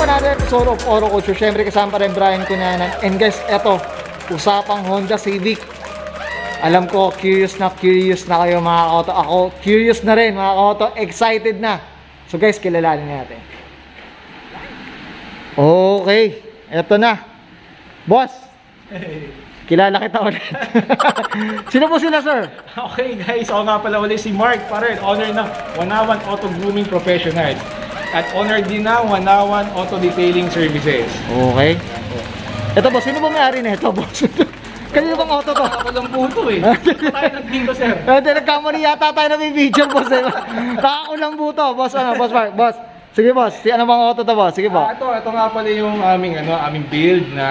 another episode of Oro Culture. Siyempre kasama pa rin Brian Cunanan. And guys, eto, usapang Honda Civic. Alam ko, curious na kayo mga auto. Ako, curious na rin mga auto. Excited na. So guys, kilalanin natin. Okay, eto na. Boss, kilala kita ulit. Sino po sila, sir? Okay guys, ako nga pala ulit si Mark Pared, owner ng Wanawan Auto Grooming Professionals at owner din ng Wanawan Auto Detailing Services. Okay. Ito boss, sino ba may-ari na ito, boss? Kanino bang auto to? Ako lang po ito eh. Tayo nag-bingo sir. Nagkamali yata tayo na may video, boss. Nakakakulang po to, boss. Ano, boss Mark, boss. Sige boss, ano bang auto to, boss? Sige po. Ito nga pala yung aming build na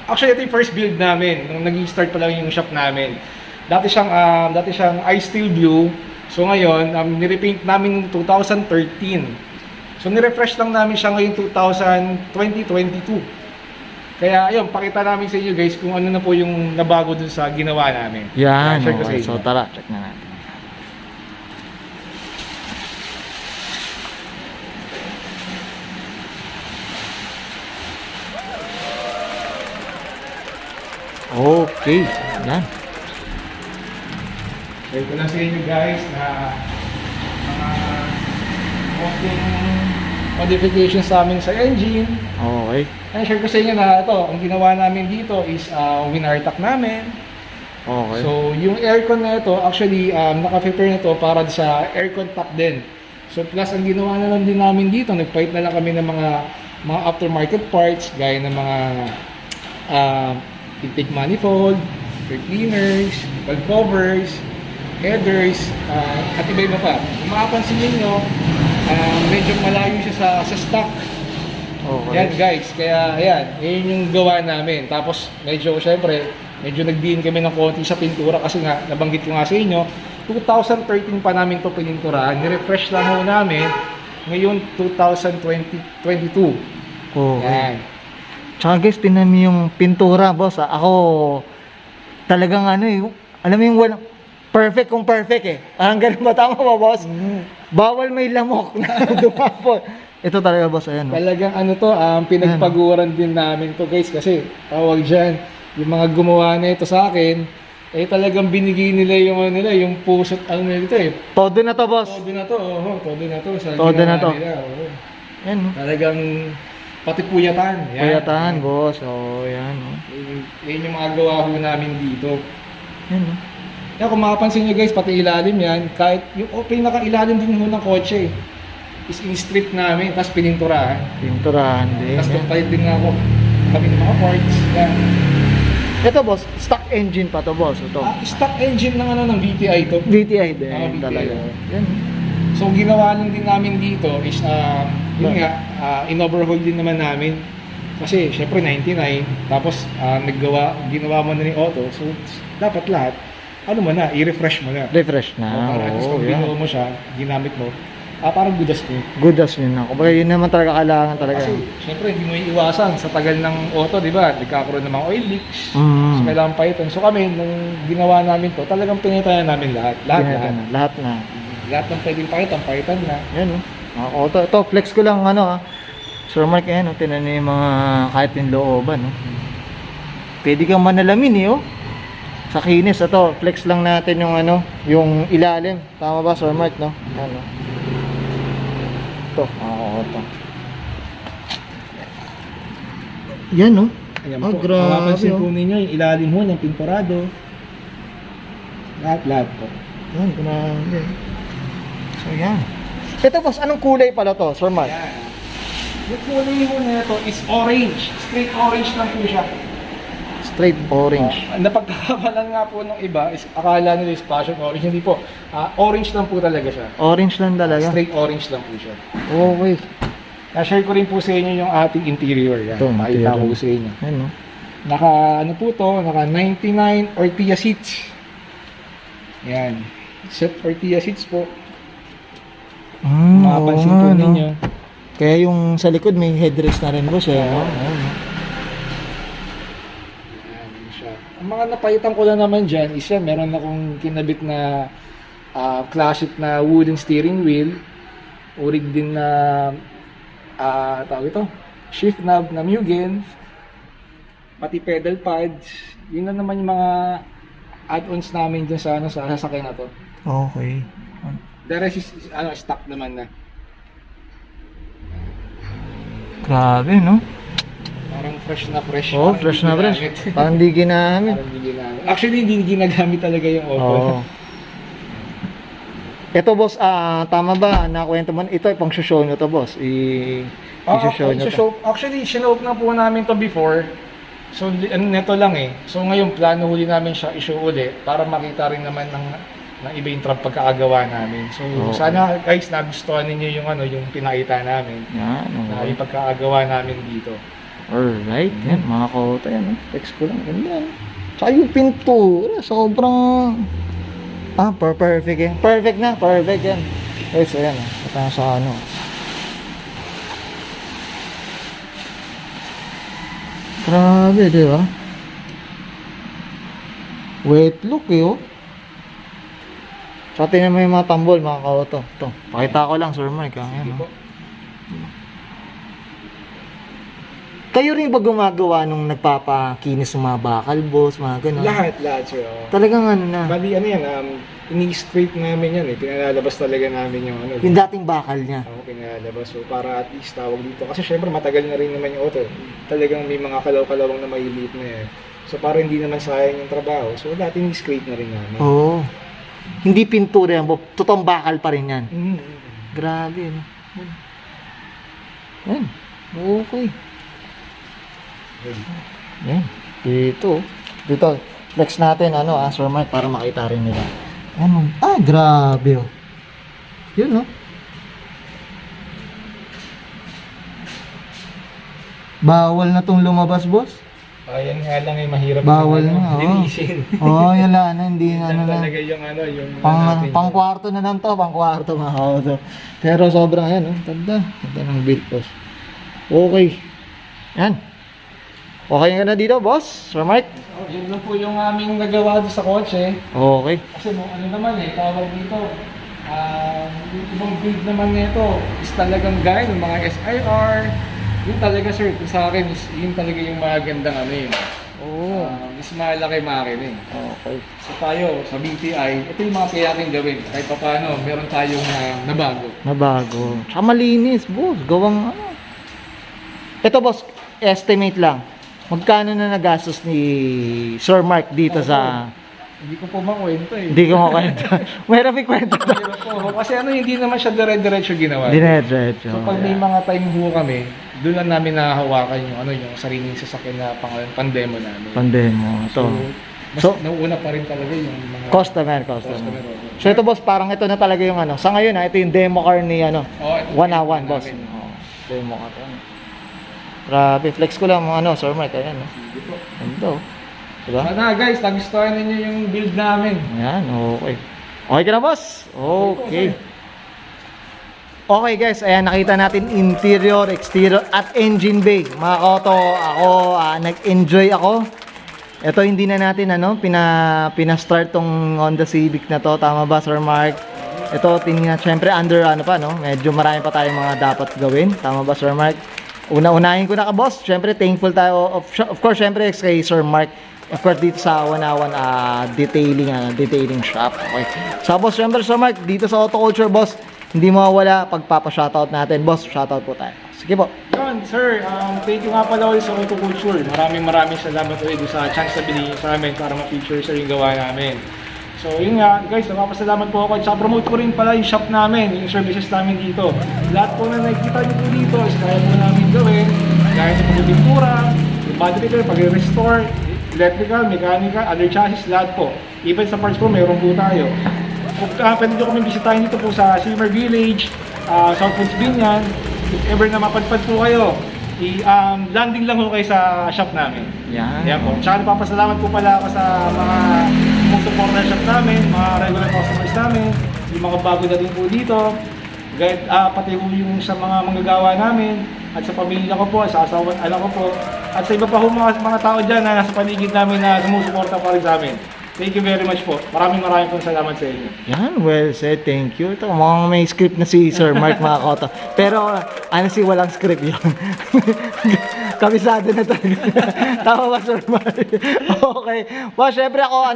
actually ito yung first build namin nung naging start pa lang yung shop namin. Dati siyang ice steel blue. So ngayon, nirepaint namin 2013. So nirefresh lang namin siya ngayon 2022. Kaya ayun, pakita namin sa inyo guys kung ano na po yung nabago dun sa ginawa namin. Yan, Share ko sa okay. inyo. So tara, check na natin. Okay, yan. Share ko lang sa inyo guys na mga walking modifications sa amin sa engine. Okay. Ay, share ko sa inyo na ito, ang ginawa namin dito is winartak namin. Okay. So, yung aircon na ito, actually, naka-prepare na ito para sa aircon pack din. So, plus, ang ginawa na lang din namin dito, nagpalit na lang kami ng mga aftermarket parts, gaya ng mga intake manifold, air cleaners, valve covers, headers, at iba-iba pa. Kung makapansin ninyo, medyo malayo siya sa stock. Okay. Yan guys, kaya ayan, yun yung gawa namin. Tapos medyo syempre, medyo nagdiin kami ng konti sa pintura kasi nga, nabanggit ko nga sa inyo, 2013 pa namin to pininturahan. Ni-refresh lang ho namin ngayon 2022. Okay. Yan. Tsaka guys, tinan mo yung pintura, boss. Ako, talagang alam mo yung perfect kung perfect eh. Ang ganun ba? Tama ba, boss? Bawal may lamok na dumapon. Ito talaga, boss. Ayan. Talagang pinagpaguran din namin to guys kasi tawag dyan, yung mga gumawa na ito sa akin, talagang binigay nila yung puso't nito eh. Todo na to, boss. Todo na to, todo na to. Sa Todo na ginawa to. nila, Yan, no? Talagang pati puyatan. Puyatan, boss. Oh, yan, no? Yan yung mga gawa ho namin dito. Yan, no? Kaya kung makapansin nyo guys, pati ilalim yan, kahit yung pinaka-ilalim din ho ng kotse, is in-strip namin, tapos pininturahan. Pinturahan din. Tapos palit din nga ako kami ng mga parts. Yan. Ito, boss. Stock engine pa to, boss. Ito. Stock engine ng VTI to. VTI din. VTI. Talaga. Yan. So ginawa lang din namin dito is yun nga, in-overhaul din naman namin. Kasi syempre 99, tapos ginawa mo na ni auto, so dapat lahat, mo na, i-refresh mo na. Refresh na. Para at least pag binuo mo siya, ginamit mo, parang good as new. Good as yun na. Kumbaga yun naman talaga kailangan talaga. Kasi syempre hindi mo iiwasan sa tagal ng auto, di ba? Nagkakaroon ng mga oil leaks. So kailangan palitan. So kami, nung ginawa namin to, talagang pinitayan namin lahat. Lahat na. Lahat ng pwedeng palitan na. Yan, no? Mga auto. Ito, flex ko lang, Sir Mark, no? Tinan niyo yung mga kahit yung looban, no? Pwede kang manalamin, oh. Sa kinis, ito, flex lang natin yung, yung ilalim. Tama ba, Sir Mark, no? Yan, no? Ito, auto. Yan, no? Ayan Oh, po. grabe, Mapapansin oh. po ninyo, yung ilalim ho ng pinturado. Lahat po. Yan, grabe. So, yan. Ito, boss, anong kulay pala to, Sir Mark? Yan. Yung kulay ho na ito is orange. Straight orange lang po siya. Straight orange. Napagkakabalan nga po ng iba is akala nila is passion orange. Hindi po. Orange lang po talaga siya. Orange lang talaga. Straight orange lang po siya. Okay. Na-share ko rin po sa inyo yung ating interior. Yan. Ito, Makita interior. ko sa inyo. Yan, no? Naka 99 Ortia seats. Yan. Set Ortia seats po. Mapapansin po ninyo. Kaya yung sa likod may headrest na rin, boss, eh. No? Ayan, no? Yan siya. Ang mga napalitan ko lang naman dyan is yan, meron akong kinabit na classic na wooden steering wheel. Urig din na tawag ito, shift knob na Mugen, pati pedal pads. Yun na naman yung mga add-ons namin dyan sa, sa sasakyan na to. Okay. The rest is stock naman na. Grabe, no? Parang fresh na fresh. Oh, Parang fresh hindi na fresh. ginamit. Parang di ginamit. Parang hindi ginamit. Actually, hindi ginagamit talaga yung Opel. Oo. Ito boss, tama ba? Nakwento mo, ito pang show nyo to boss. I-show nyo to. Actually, sinope na po namin to before. So, neto lang eh. So, ngayon, plano huli namin siya i-show ulit para makita rin naman ng iba yung truck pagkakagawa namin. So, sana guys, nagustuhan ninyo yung yung pinakita namin. Yan, Na yung pagkakagawa namin dito. Alright, yan, mga kauta yan. Text ko lang, ganda. Tsaka yung pintura, sobrang... perfect yan. Perfect na, perfect yan. Guys, ayan, ito na sa ano. Grabe, di ba? Wait, look eh, oh. Tsaka tingnan mo yung mga tambol, mga kauto. Ito, pakita ko lang, Sir Mike. Ayan, oh. Kayo rin ba gumagawa nung nagpapakinis ng mga bakal, boss, mga gano'n? Lahat, sir. Talagang ano na. Bali, yan, ini-scrape namin yan eh. Pinalalabas talaga namin yung Yung dating bakal niya. Oo, pinalalabas. So, para at least tawag dito. Kasi syempre, matagal na rin naman yung auto. Talagang may mga kalaw-kalawang na maliliit na eh. So, para hindi naman sayang yung trabaho. So, dati ini-scrape na rin namin. Oo. Hindi pintura yan, Bob. Totoong bakal pa rin yan. Grabe, no? Yan. Okay. Yan. Dito. Flex natin, Sir Mike, para makita rin nila. Ano? Grabe, oh. Yun, no? Bawal na tong lumabas, boss. Ayan nga lang eh, mahirap Bawal na, linisin. Yan lang, hindi na, talaga yung yung pang kwarto na lang to, pang kwarto, mga kauto. Pero sobrang yan, ganda ng build, boss. Okay. Yan. Okay ka na dito, boss? Sir Mike? Yun lang po yung aming nagawa doon sa kotse. Okay. Kasi naman tawag dito, yung ibang build naman nito is talagang gaya ng mga SIR. Yun talaga sir, sa akin, yun talaga yung magandang yun. Is malaki makina eh. Okay. So tayo, sa BTI, ito yung mga kayaking gawin. Kahit pa paano, meron tayong nabago. Nabago. Tsaka malinis, boss. Gawang Ito, boss, estimate lang. Magkano na nagastos ni Sir Mark dito sa... Hindi ko po makwento eh. Hindi ko makwento. Mayroon may kwento to. Kasi hindi naman siya dire-diretso ginawa. Dire-diretso. So pag may mga time ho kami, doon lang namin nahahawakan yung sariling sasakyan na pang-demo namin. Pang-demo. So, nauuna pa rin talaga yung mga... Customer. So ito, boss, parang ito na talaga yung Sa ngayon, ito yung demo car ni 101, boss. Demo car. Grabe, flex ko lang Sir Mark. Ayan, Ganda, diba? Sana guys, nagustuhan ninyo yung build namin. Ayan, okay. Okay ka na, boss? Okay. Okay guys, ayan, nakita natin interior, exterior, at engine bay. Mga koto, ako, nag-enjoy ako. Ito hindi na natin, pinastart tong Honda Civic na to. Tama ba, Sir Mark? Ito, tingnan, syempre, under, medyo marami pa tayong mga dapat gawin. Tama ba, Sir Mark? Unahin ko na ka, boss. Syempre, thankful tayo, of course, syempre, kay Sir Mark. Of course, dito sa 101 detailing shop. Okay. So, boss, syempre, Sir Mark, dito sa Auto Culture, boss, hindi mawawala pagpapa-shoutout natin. Boss, shoutout po tayo. Sige po. Yun, sir, thank you nga pala ulit sa Auto Culture. Maraming salamat ulit sa chance na binigyan sa amin para ma-feature sa yung gawa namin. So, yun nga, guys, napapasalamat po ako. At promote ko rin pala yung shop namin, yung services namin dito. Lahat po na nakikita nyo po dito is kaya po namin gawin. Kaya sa pagpipintura, yung body repair, pag-restore, electrical, mechanical, other chassis, lahat po. Even sa parts po, mayroon po tayo. Pwede nyo kami bisitahin dito po sa Seymour Village, South Woods Binyan. If ever na mapadpad po kayo, landing lang po kayo sa shop namin. Yan po. Tsaka napapasalamat po pala ako sa mga supporter shop namin, mga regular customers namin, yung mga bago na din po dito. Pati yung sa mga manggagawa namin, at sa pamilya ko po, sa asawa at anak ko po, at sa iba pa mga tao dyan na nasa paligid namin na sumusuporta pa rin sa amin. Thank you very much po. Maraming pong salamat sa inyo. Yan, well said, thank you. Ito, mukhang may script na si Sir Mark mga koto. Pero, honestly, walang script yun. Kabisado na talaga. Tama ba, Sir Mark? Okay. Well, syempre ako,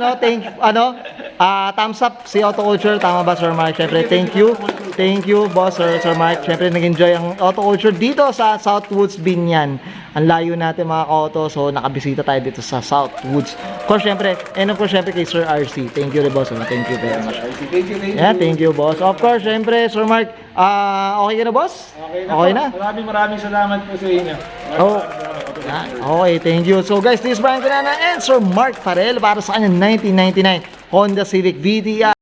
thumbs up si Auto Culture. Tama ba, Sir Mark? Syempre, thank you. Thank you, boss, Sir Mark. Syempre, nag-enjoy ang Auto Culture dito sa Southwoods Binyan. Ang layo natin mga ka-auto, so nakabisita tayo dito sa Southwoods. Of course, syempre, and of course, syempre kay Sir RC. Thank you, boss. Thank you very much. Thank you. Yeah, thank you, boss. Of course, syempre, Sir Mark, okay ka na, boss? Okay na. Maraming salamat po sa inyo. Oh. Okay, thank you. So guys, this is Brian Canana and Sir Mark Farel para sa kanyang 1999 Honda Civic VTI.